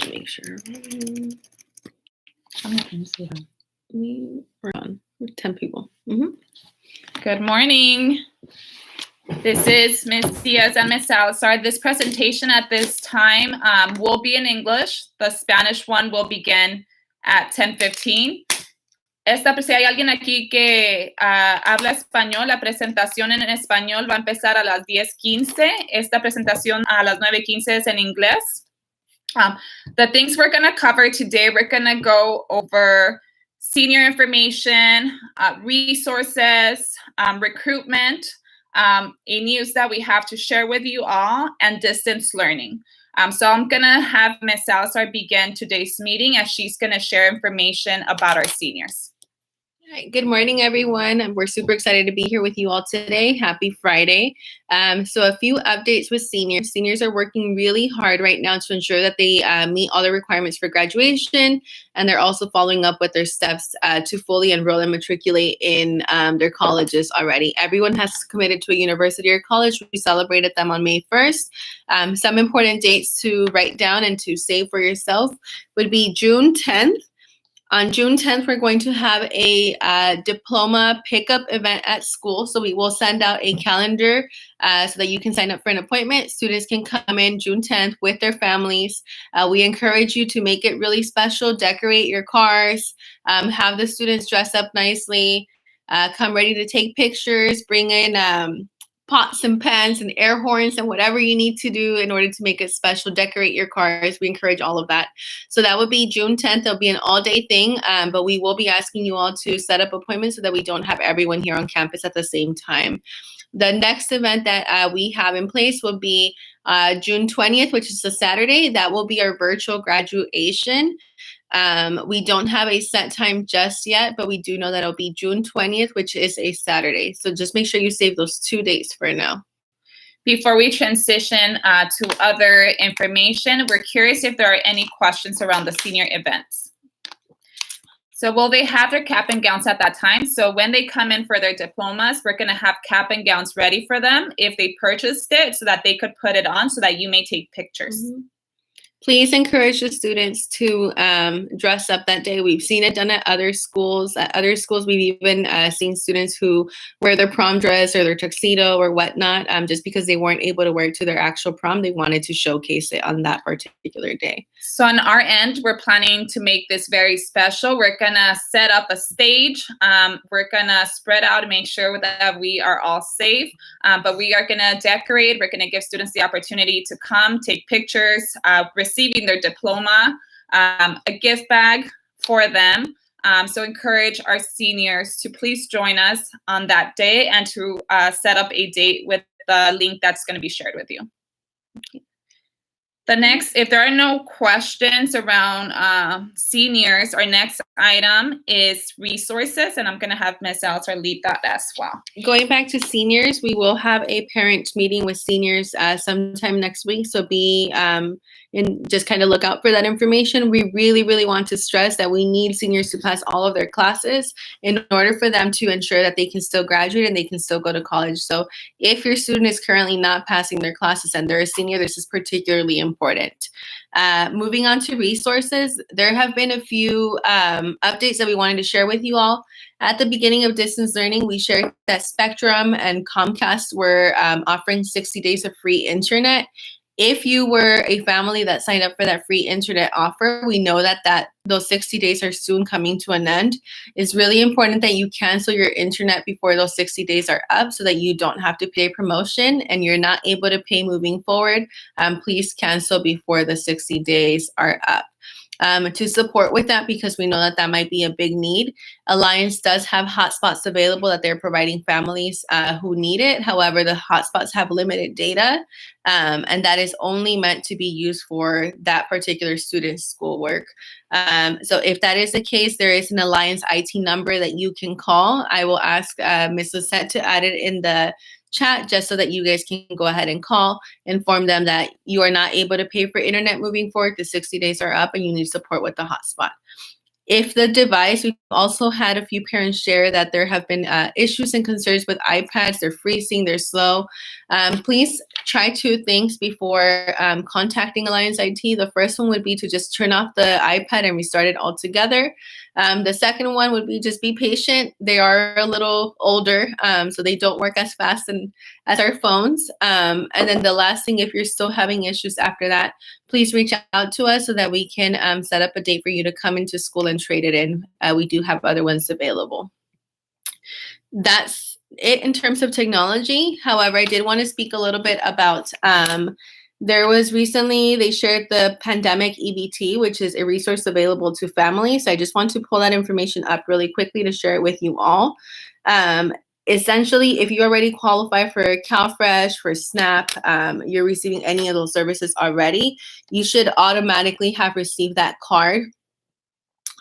make sure. We're on. We're 10 people. Good morning. This is Ms. Diaz and Ms. Salazar. This presentation at this time will be in English. The Spanish one will begin at 10:15. Si hay alguien aquí que habla español, la presentación en español va a empezar a las 10:15. Esta presentación a las 9:15 es en inglés. The things we're going to cover today, we're going to go over senior information, resources, recruitment, a news that we have to share with you all, and distance learning. So I'm going to have Ms. Salazar begin today's meeting as she's going to share information about our seniors. All right, good morning, everyone. And we're super excited to be here with you all today. Happy Friday. So a few updates with seniors. Seniors are working really hard right now to ensure that they meet all the requirements for graduation, and they're also following up with their steps to fully enroll and matriculate in their colleges already. Everyone has committed to a university or college. We celebrated them on May 1st. Some important dates to write down and to save for yourself would be June 10th. On June 10th, we're going to have a diploma pickup event at school. So we will send out a calendar so that you can sign up for an appointment. Students can come in June 10th with their families. We encourage you to make it really special, decorate your cars, have the students dress up nicely, come ready to take pictures, bring in pots and pans and air horns and whatever you need to do in order to make it special, decorate your cars. We encourage all of that. So that would be June 10th. It'll be an all-day thing, but we will be asking you all to set up appointments so that we don't have everyone here on campus at the same time. The next event that we have in place will be June 20th, which is a Saturday. That will be our virtual graduation. We don't have a set time just yet, but we do know that it'll be June 20th, which is a Saturday. So just make sure you save those 2 dates for now. Before we transition to other information, we're curious if there are any questions around the senior events. So will they have their cap and gowns at that time? So when they come in for their diplomas, we're going to have cap and gowns ready for them if they purchased it so that they could put it on so that you may take pictures. Please encourage the students to dress up that day. We've seen it done at other schools. At other schools, we've even seen students who wear their prom dress or their tuxedo or whatnot just because they weren't able to wear it to their actual prom. They wanted to showcase it on that particular day. So on our end, we're planning to make this very special. We're going to set up a stage. We're going to spread out and make sure that we are all safe. But we are going to decorate. We're going to give students the opportunity to come, take pictures, receiving their diploma, a gift bag for them. So encourage our seniors to please join us on that day and to set up a date with the link that's going to be shared with you. Okay. The next, if there are no questions around seniors, our next item is resources, and I'm going to have Ms. Salazar lead that as well. Going back to seniors, we will have a parent meeting with seniors sometime next week, so be and just kind of look out for that information. We really, really want to stress that we need seniors to pass all of their classes in order for them to ensure that they can still graduate and they can still go to college. So if your student is currently not passing their classes and they're a senior, this is particularly important. Moving on to resources, there have been a few updates that we wanted to share with you all. At the beginning of distance learning, we shared that Spectrum and Comcast were offering 60 days of free internet. If you were a family that signed up for that free internet offer, we know that those 60 days are soon coming to an end. It's really important that you cancel your internet before those 60 days are up so that you don't have to pay promotion and you're not able to pay moving forward. Please cancel before the 60 days are up. To support with that, because we know that might be a big need, Alliance does have hotspots available that they're providing families who need it. However, the hotspots have limited data, and that is only meant to be used for that particular student's schoolwork. So if that is the case, there is an Alliance IT number that you can call. I will ask Ms. Lisette to add it in the chat just so that you guys can go ahead and call, inform them that you are not able to pay for internet moving forward. The 60 days are up and you need support with the hotspot. If the device, we've also had a few parents share that there have been issues and concerns with iPads. They're freezing, they're slow. Please try two things before contacting Alliance IT. The first one would be to just turn off the iPad and restart it altogether. The second one would be just be patient. They are a little older, so they don't work as fast as our phones. And then the last thing, if you're still having issues after that, please reach out to us so that we can set up a date for you to come into school and trade it in. We do have other ones available. That's it in terms of technology. However, I did want to speak a little bit about there was recently, they shared the pandemic EBT, which is a resource available to families. So I just want to pull that information up really quickly to share it with you all. Essentially, if you already qualify for CalFresh, for SNAP, you're receiving any of those services already, you should automatically have received that card.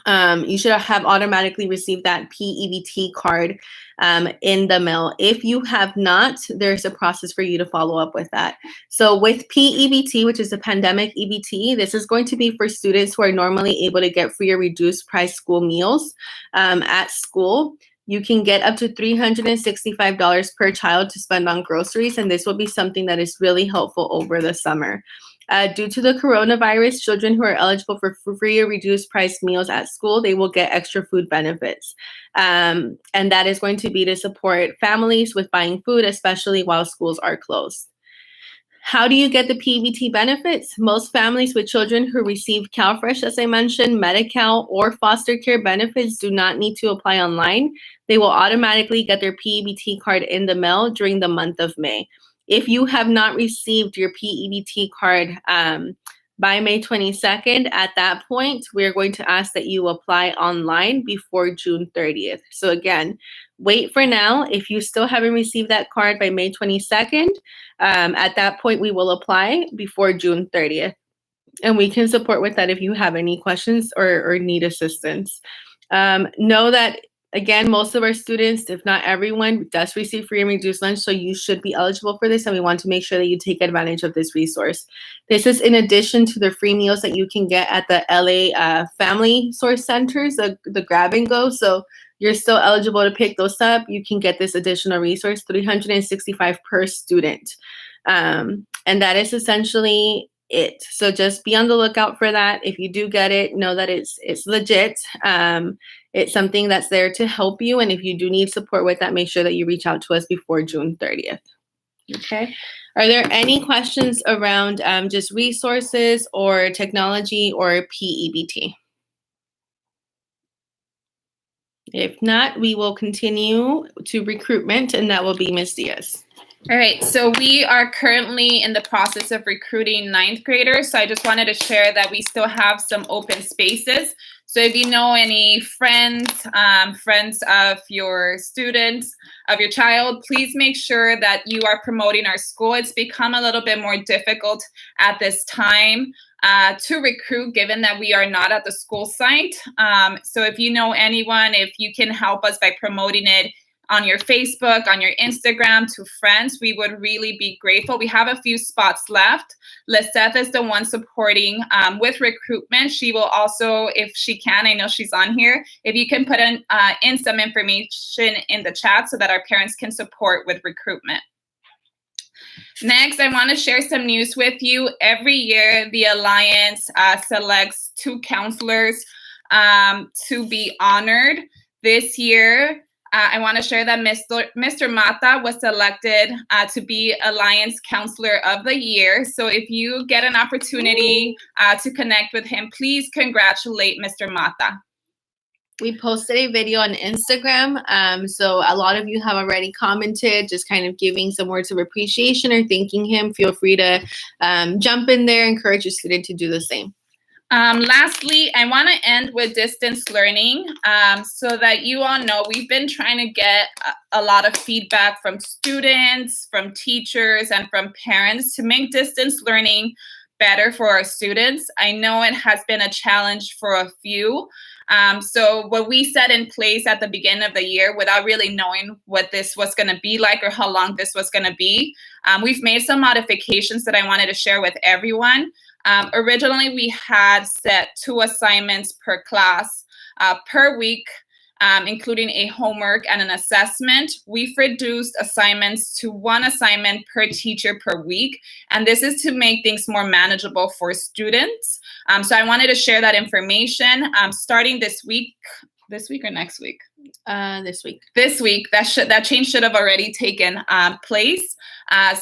You should have automatically received that PEBT card in the mail. If you have not, there's a process for you to follow up with that. So with PEBT, which is the pandemic EBT, this is going to be for students who are normally able to get free or reduced price school meals at school. You can get up to $365 per child to spend on groceries, and this will be something that is really helpful over the summer. Due to the coronavirus, children who are eligible for free or reduced price meals at school, they will get extra food benefits. And that is going to be to support families with buying food, especially while schools are closed. How do you get the PEBT benefits? Most families with children who receive CalFresh, as I mentioned, Medi-Cal, or foster care benefits do not need to apply online. They will automatically get their PEBT card in the mail during the month of May. If you have not received your PEBT card by May 22nd, at that point, we're going to ask that you apply online before June 30th. So again, wait for now. If you still haven't received that card by May 22nd, at that point, we will apply before June 30th. And we can support with that if you have any questions or need assistance. Know that, again, most of our students, if not everyone, does receive free and reduced lunch, so you should be eligible for this, and we want to make sure that you take advantage of this resource. This is in addition to the free meals that you can get at the LA Family Source Centers, the grab and go. So you're still eligible to pick those up. You can get this additional resource, $365 per student. And that is essentially it. So just be on the lookout for that. If you do get it, know that it's legit. It's something that's there to help you. And if you do need support with that, make sure that you reach out to us before June 30th. Okay. Are there any questions around just resources or technology or PEBT? If not, we will continue to recruitment, and that will be Ms. Diaz. All right, so we are currently in the process of recruiting 9th graders. So I just wanted to share that we still have some open spaces. So if you know any friends, friends of your students, of your child, please make sure that you are promoting our school. It's become a little bit more difficult at this time to recruit, given that we are not at the school site. So if you know anyone, if you can help us by promoting it on your Facebook, on your Instagram, to friends, we would really be grateful. We have a few spots left. Lisette is the one supporting with recruitment. She will also, if she can, I know she's on here, if you can put in some information in the chat so that our parents can support with recruitment. Next, I want to share some news with you. Every year, the Alliance selects 2 counselors to be honored. This year, I want to share that Mr. Mata was selected to be Alliance Counselor of the Year. So if you get an opportunity to connect with him, please congratulate Mr. Mata. We posted a video on Instagram. So a lot of you have already commented, just kind of giving some words of appreciation or thanking him. Feel free to jump in there, encourage your student to do the same. Lastly, I want to end with distance learning so that you all know we've been trying to get a lot of feedback from students, from teachers, and from parents to make distance learning better for our students. I know it has been a challenge for a few. So what we set in place at the beginning of the year, without really knowing what this was going to be like or how long this was going to be, we've made some modifications that I wanted to share with everyone. Originally, we had set 2 assignments per class. per week, including a homework and an assessment. We've reduced assignments to 1 assignment per teacher per week, and this is to make things more manageable for students. So I wanted to share that information starting this week or next week? This week. This week, that change should have already taken place.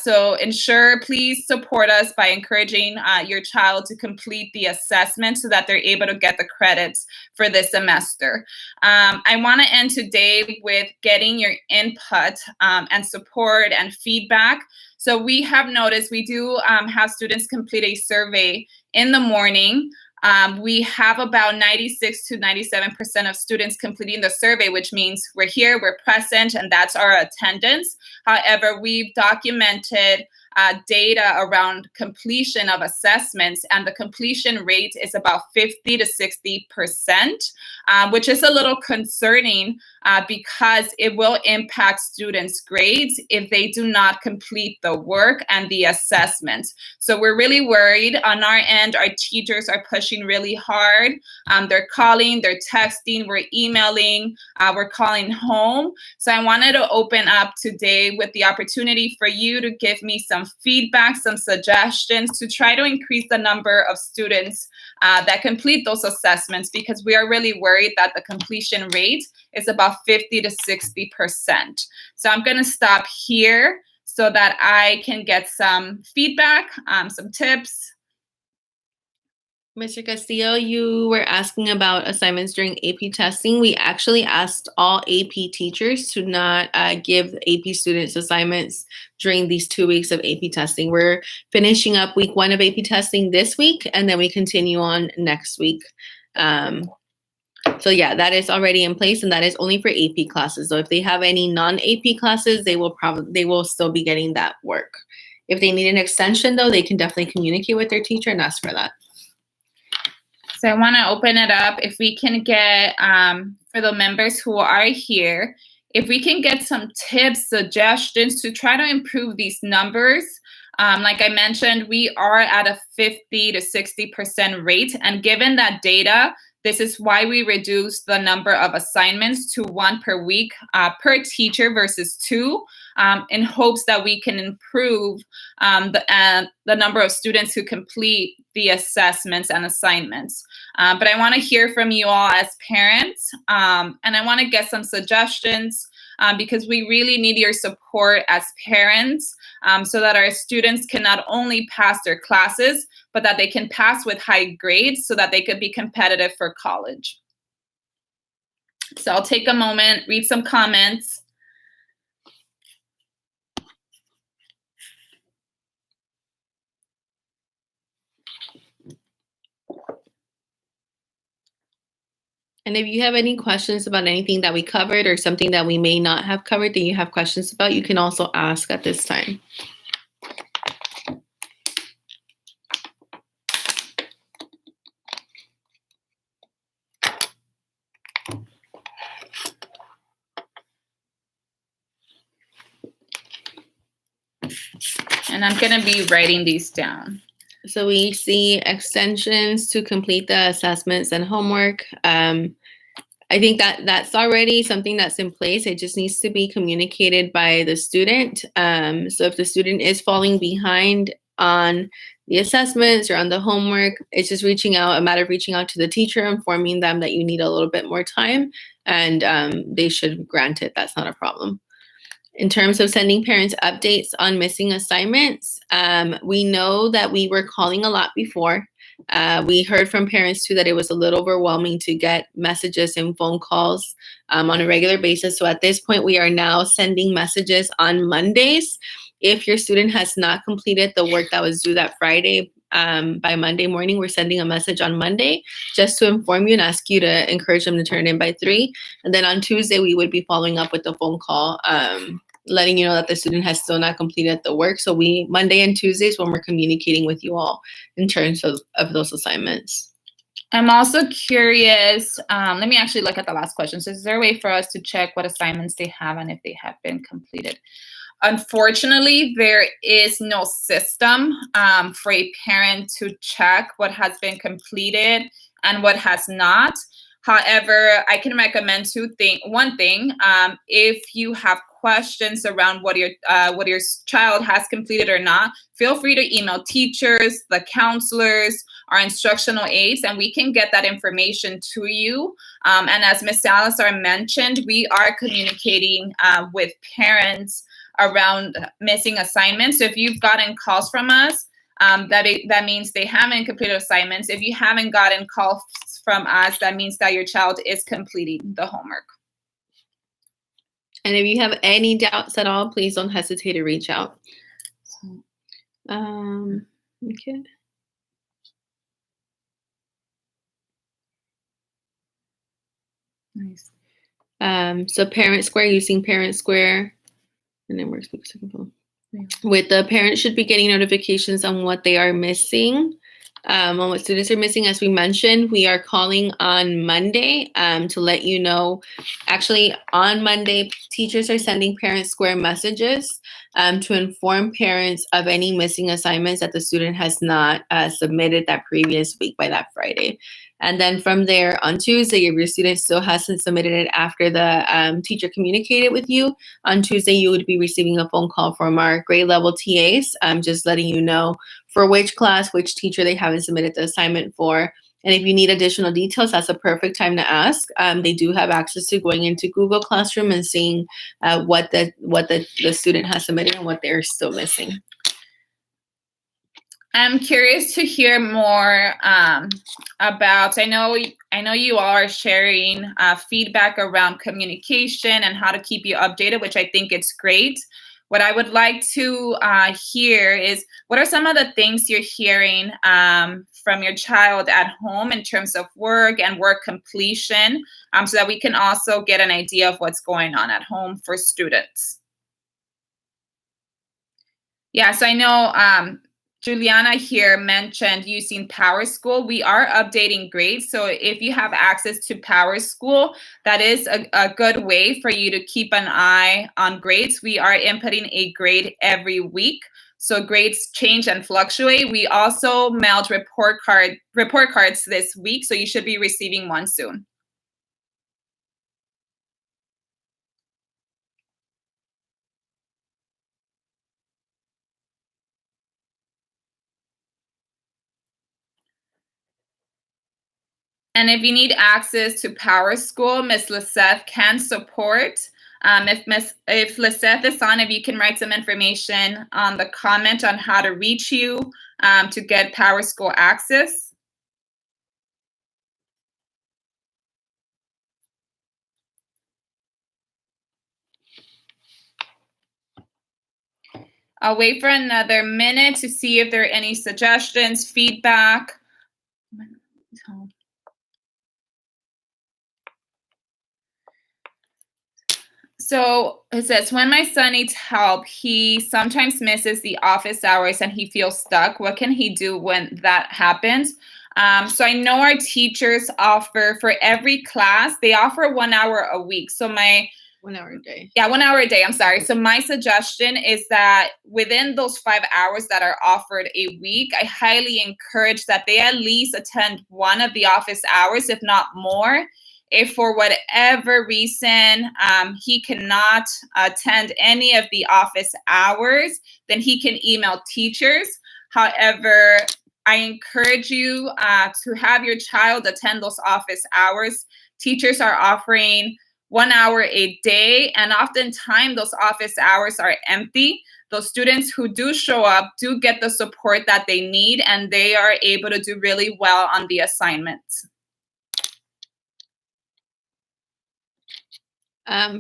So ensure, please support us by encouraging your child to complete the assessment so that they're able to get the credits for this semester. I want to end today with getting your input and support and feedback. So we have noticed we do have students complete a survey in the morning. We have about 96 to 97% of students completing the survey, which means we're here, we're present, and that's our attendance. However, we've documented data around completion of assessments, and the completion rate is about 50 to 60%, which is a little concerning because it will impact students' grades if they do not complete the work and the assessments. So we're really worried. On our end, our teachers are pushing really hard. They're calling, they're texting, we're emailing, we're calling home. So I wanted to open up today with the opportunity for you to give me some feedback, some suggestions to try to increase the number of students that complete those assessments, because we are really worried that the completion rate is about 50 to 60%. So I'm going to stop here so that I can get some feedback, some tips. Mr. Castillo, you were asking about assignments during AP testing. We actually asked all AP teachers to not give AP students assignments during these 2 weeks of AP testing. We're finishing up week 1 of AP testing this week, and then we continue on next week. So yeah, that is already in place, and that is only for AP classes. So if they have any non-AP classes, they will still be getting that work. If they need an extension, though, they can definitely communicate with their teacher and ask for that. So I want to open it up. If we can get, for the members who are here, if we can get some tips, suggestions to try to improve these numbers. Like I mentioned, we are at a 50 to 60% rate. And given that data, this is why we reduced the number of assignments to 1 per week per teacher versus 2, in hopes that we can improve the number of students who complete the assessments and assignments. But I want to hear from you all as parents, and I want to get some suggestions because we really need your support as parents so that our students can not only pass their classes, but that they can pass with high grades so that they could be competitive for college. So I'll take a moment, read some comments. And if you have any questions about anything that we covered or something that we may not have covered that you have questions about, you can also ask at this time. And I'm going to be writing these down. So we see extensions to complete the assessments and homework. I think that's already something that's in place. It just needs to be communicated by the student. So if the student is falling behind on the assessments or on the homework, it's just a matter of reaching out to the teacher, informing them that you need a little bit more time, and they should grant it. That's not a problem. In terms of sending parents updates on missing assignments, we know that we were calling a lot before. We heard from parents too that it was a little overwhelming to get messages and phone calls on a regular basis. So at this point, we are now sending messages on Mondays. If your student has not completed the work that was due that Friday, by Monday morning, we're sending a message on Monday just to inform you and ask you to encourage them to turn in by 3. And then on Tuesday, we would be following up with a phone call, letting you know that the student has still not completed the work. So Monday and Tuesdays when we're communicating with you all in terms of those assignments. I'm also curious, let me actually look at the last question. So is there a way for us to check what assignments they have and if they have been completed? Unfortunately, there is no system for a parent to check what has been completed and what has not. However, I can recommend one thing. If you have questions around what your child has completed or not, feel free to email teachers, the counselors, our instructional aides, and we can get that information to you. And as Ms. Salazar mentioned, we are communicating with parents around missing assignments. So if you've gotten calls from us, that means they haven't completed assignments. If you haven't gotten calls from us, that means that your child is completing the homework. And if you have any doubts at all, please don't hesitate to reach out. Okay. Nice. So Parent Square, using Parent Square, and then works with the parents should be getting notifications on what they are missing, on what students are missing. As we mentioned, we are calling on Monday to let you know. Actually, on Monday, teachers are sending Parent Square messages to inform parents of any missing assignments that the student has not submitted that previous week by that Friday. And then from there on Tuesday, if your student still hasn't submitted it after the teacher communicated with you, on Tuesday, you would be receiving a phone call from our grade level TAs, just letting you know for which class, which teacher they haven't submitted the assignment for. And if you need additional details, that's a perfect time to ask. They do have access to going into Google Classroom and seeing what the student has submitted and what they're still missing. I'm curious to hear more about, I know you all are sharing feedback around communication and how to keep you updated, which I think it's great. What I would like to hear is, what are some of the things you're hearing from your child at home in terms of work and work completion, so that we can also get an idea of what's going on at home for students? Yeah, so I know Juliana here mentioned using PowerSchool. We are updating grades. So if you have access to PowerSchool, that is a good way for you to keep an eye on grades. We are inputting a grade every week. So grades change and fluctuate. We also mailed report cards this week. So you should be receiving one soon. And if you need access to PowerSchool, Ms. Liseth can support. If Liseth is on, if you can write some information on the comment on how to reach you to get PowerSchool access. I'll wait for another minute to see if there are any suggestions, feedback. So it says, when my son needs help, he sometimes misses the office hours and he feels stuck. What can he do when that happens? So I know our teachers offer, for every class, they offer 1 hour a week. So 1 hour a day. Yeah, 1 hour a day. I'm sorry. So my suggestion is that within those 5 hours that are offered a week, I highly encourage that they at least attend one of the office hours, if not more. If for whatever reason he cannot attend any of the office hours, then he can email teachers. However, I encourage you to have your child attend those office hours. Teachers are offering 1 hour a day, and oftentimes those office hours are empty. Those students who do show up do get the support that they need, and they are able to do really well on the assignments.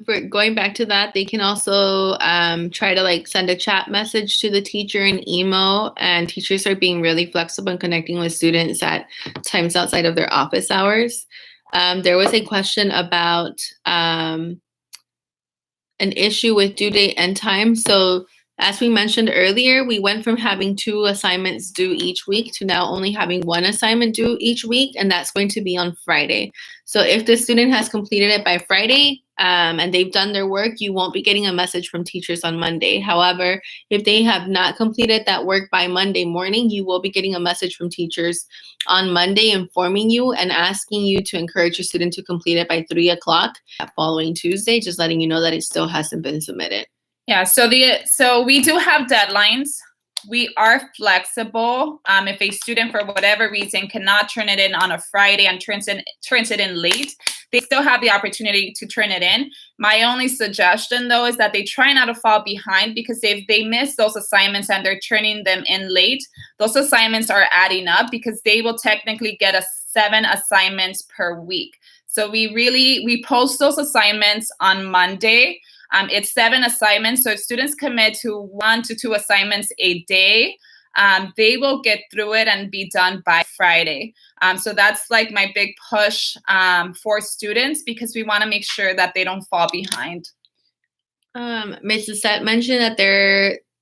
For going back to that, they can also try to send a chat message to the teacher and email, and teachers are being really flexible in connecting with students at times outside of their office hours. There was a question about an issue with due date end time. So As we mentioned earlier, we went from having 2 assignments due each week to now only having 1 assignment due each week, and that's going to be on Friday. So if the student has completed it by Friday, and they've done their work, you won't be getting a message from teachers on Monday. However, if they have not completed that work by Monday morning, you will be getting a message from teachers on Monday informing you and asking you to encourage your student to complete it by 3 o'clock that following Tuesday, just letting you know that it still hasn't been submitted. Yeah, so we do have deadlines. We are flexible. If a student, for whatever reason, cannot turn it in on a Friday and turns it in late, they still have the opportunity to turn it in. My only suggestion, though, is that they try not to fall behind, because if they miss those assignments and they're turning them in late, those assignments are adding up, because they will technically get 7 assignments per week. So we post those assignments on Monday. It's 7 assignments. So if students commit to 1 to 2 assignments a day, they will get through it and be done by Friday. So that's like my big push for students, because we want to make sure that they don't fall behind. Ms. Lisette mentioned that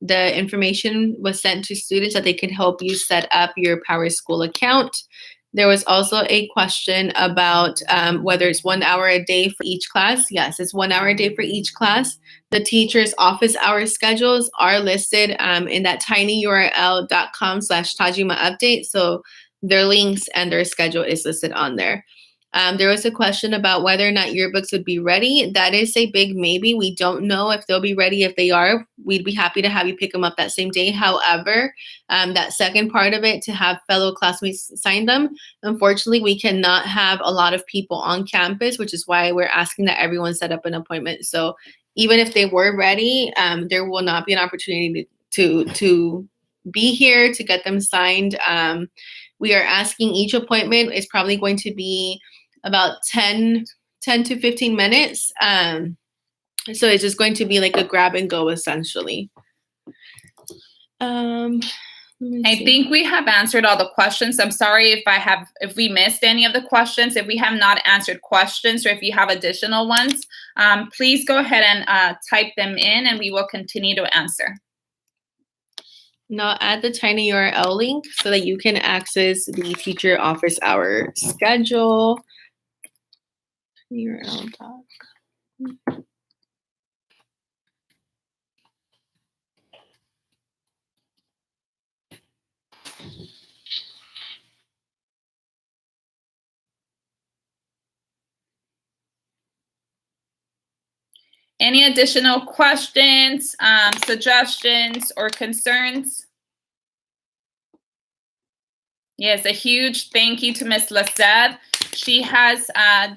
the information was sent to students that they could help you set up your Power School account. There was also a question about whether it's 1 hour a day for each class. Yes, it's 1 hour a day for each class. The teacher's office hour schedules are listed in that tinyurl.com/Tajima update. So their links and their schedule is listed on there. There was a question about whether or not yearbooks would be ready. That is a big maybe. We don't know if they'll be ready. If they are, we'd be happy to have you pick them up that same day. However, that second part of it, to have fellow classmates sign them, unfortunately, we cannot have a lot of people on campus, which is why we're asking that everyone set up an appointment. So even if they were ready, there will not be an opportunity to be here to get them signed. We are asking each appointment is probably going to be about 10 to 15 minutes. So it's just going to be like a grab and go, essentially. I think we have answered all the questions. I'm sorry if we missed any of the questions. If we have not answered questions, or if you have additional ones, please go ahead and type them in, and we will continue to answer. Now add the tinyurl link so that you can access the teacher office hour schedule. tinyurl. Any additional questions, suggestions, or concerns? Yes, a huge thank you to Ms. Lisette. She has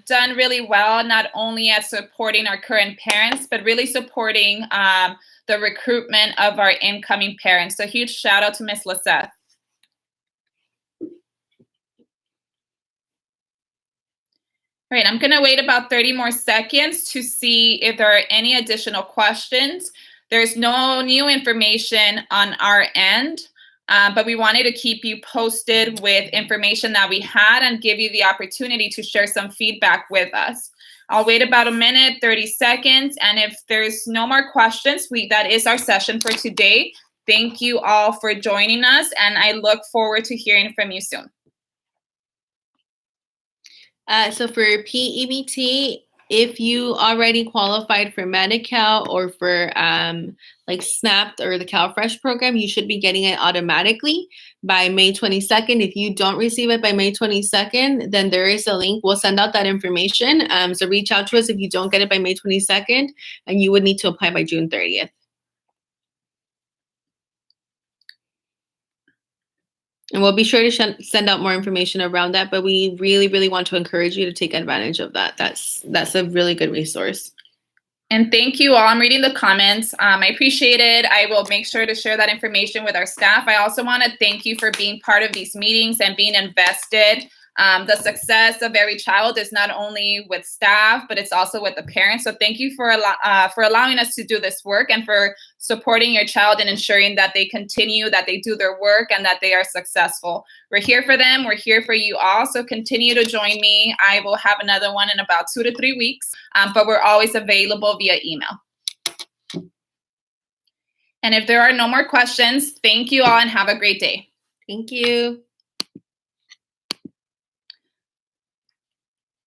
done really well, not only at supporting our current parents, but really supporting the recruitment of our incoming parents. So huge shout out to Ms. Lisette. All right, I'm going to wait about 30 more seconds to see if there are any additional questions. There's no new information on our end, but we wanted to keep you posted with information that we had and give you the opportunity to share some feedback with us. I'll wait about a minute, 30 seconds, and if there's no more questions, that is our session for today. Thank you all for joining us, and I look forward to hearing from you soon. So for PEBT, if you already qualified for Medi-Cal or for like SNAP or the CalFresh program, you should be getting it automatically by May 22nd. If you don't receive it by May 22nd, then there is a link. We'll send out that information. So reach out to us if you don't get it by May 22nd, and you would need to apply by June 30th. And we'll be sure to send out more information around that, but we really, really want to encourage you to take advantage of that. That's a really good resource. And thank you all. I'm reading the comments. I appreciate it. I will make sure to share that information with our staff. I also want to thank you for being part of these meetings and being invested. The success of every child is not only with staff, but it's also with the parents. So thank you for allowing us to do this work and for supporting your child and ensuring that they continue, that they do their work, and that they are successful. We're here for them. We're here for you all. So continue to join me. I will have another one in about 2 to 3 weeks, but we're always available via email. And if there are no more questions, thank you all and have a great day. Thank you.